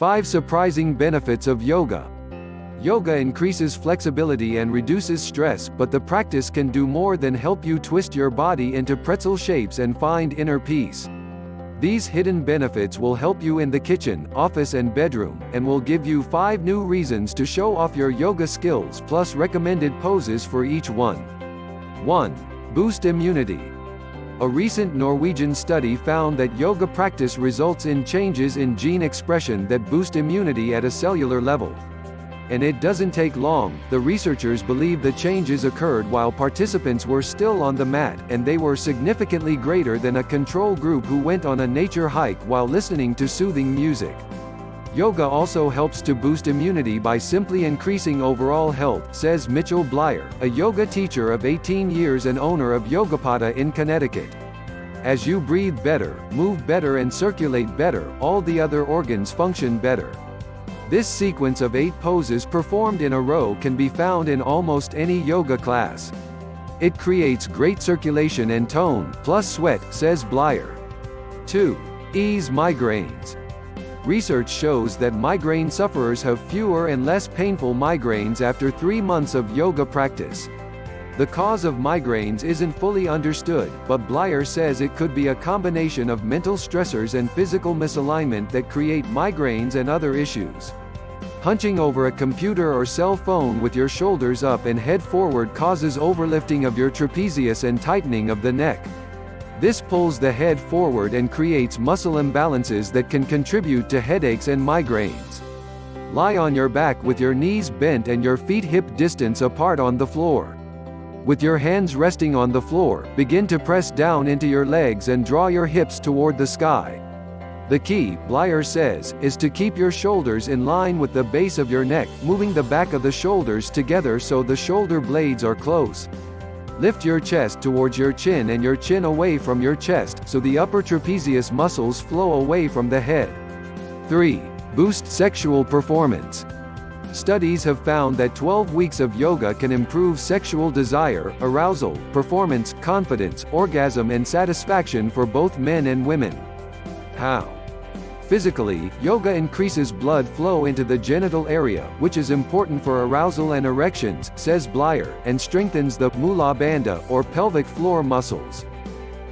5 surprising benefits of yoga. Yoga increases flexibility and reduces stress, but the practice can do more than help you twist your body into pretzel shapes and find inner peace. These hidden benefits will help you in the kitchen, office and bedroom, and will give you 5 new reasons to show off your yoga skills plus recommended poses for each one. 1. Boost immunity. A recent Norwegian study found that yoga practice results in changes in gene expression that boost immunity at a cellular level. And it doesn't take long. The researchers believe the changes occurred while participants were still on the mat, and they were significantly greater than a control group who went on a nature hike while listening to soothing music. Yoga also helps to boost immunity by simply increasing overall health, says Mitchell Blyer, a yoga teacher of 18 years and owner of Yogapada in Connecticut. As you breathe better, move better and circulate better, all the other organs function better. This sequence of 8 poses performed in a row can be found in almost any yoga class. It creates great circulation and tone, plus sweat, says Blyer. 2. Ease migraines. Research shows that migraine sufferers have fewer and less painful migraines after 3 months of yoga practice. The cause of migraines isn't fully understood, but Blyer says it could be a combination of mental stressors and physical misalignment that create migraines and other issues. Hunching over a computer or cell phone with your shoulders up and head forward causes overlifting of your trapezius and tightening of the neck. This pulls the head forward and creates muscle imbalances that can contribute to headaches and migraines. Lie on your back with your knees bent and your feet hip distance apart on the floor. With your hands resting on the floor, begin to press down into your legs and draw your hips toward the sky. The key, Blyer says, is to keep your shoulders in line with the base of your neck, moving the back of the shoulders together so the shoulder blades are close. Lift your chest towards your chin and your chin away from your chest, so the upper trapezius muscles flow away from the head. 3. Boost sexual performance. Studies have found that 12 weeks of yoga can improve sexual desire, arousal, performance, confidence, orgasm and satisfaction for both men and women. How? Physically, yoga increases blood flow into the genital area, which is important for arousal and erections, says Blyer, and strengthens the mula bandha, or pelvic floor muscles.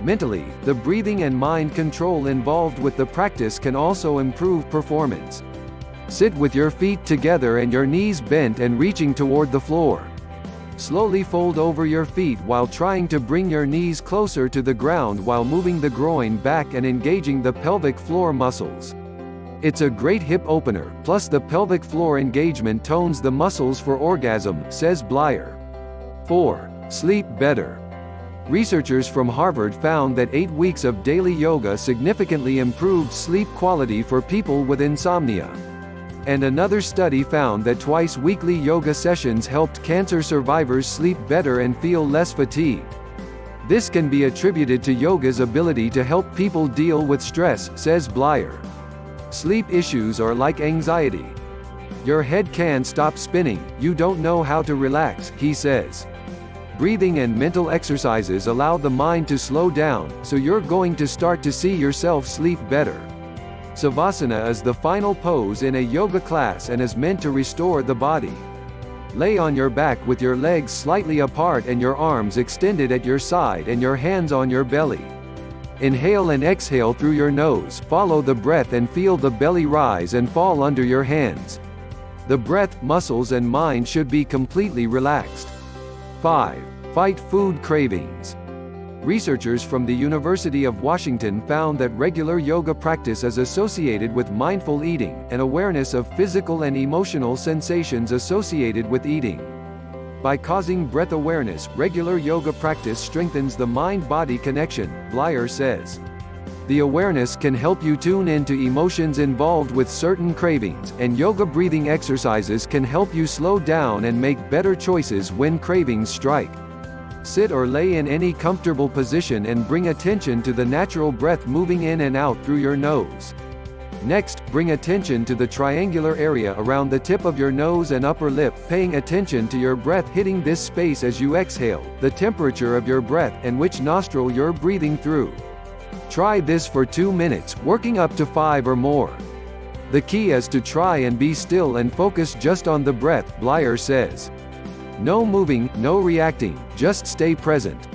Mentally, the breathing and mind control involved with the practice can also improve performance. Sit with your feet together and your knees bent and reaching toward the floor. Slowly fold over your feet while trying to bring your knees closer to the ground while moving the groin back and engaging the pelvic floor muscles. It's a great hip opener, plus the pelvic floor engagement tones the muscles for orgasm, says Blyer. 4. Sleep better. Researchers from Harvard found that 8 weeks of daily yoga significantly improved sleep quality for people with insomnia. And another study found that twice-weekly yoga sessions helped cancer survivors sleep better and feel less fatigued. This can be attributed to yoga's ability to help people deal with stress, says Blyer. Sleep issues are like anxiety. Your head can't stop spinning, you don't know how to relax, he says. Breathing and mental exercises allow the mind to slow down, so you're going to start to see yourself sleep better. Savasana is the final pose in a yoga class and is meant to restore the body. Lay on your back with your legs slightly apart and your arms extended at your side and your hands on your belly. Inhale and exhale through your nose, follow the breath and feel the belly rise and fall under your hands. The breath, muscles and mind should be completely relaxed. 5. Fight food cravings. Researchers from the University of Washington found that regular yoga practice is associated with mindful eating, and awareness of physical and emotional sensations associated with eating. By causing breath awareness, regular yoga practice strengthens the mind-body connection, Blyer says. The awareness can help you tune into emotions involved with certain cravings, and yoga breathing exercises can help you slow down and make better choices when cravings strike. Sit or lay in any comfortable position and bring attention to the natural breath moving in and out through your nose. Next, bring attention to the triangular area around the tip of your nose and upper lip, paying attention to your breath hitting this space as you exhale, the temperature of your breath, and which nostril you're breathing through. Try this for 2 minutes, working up to 5 or more. The key is to try and be still and focus just on the breath, Blyer says. No moving, no reacting, just stay present.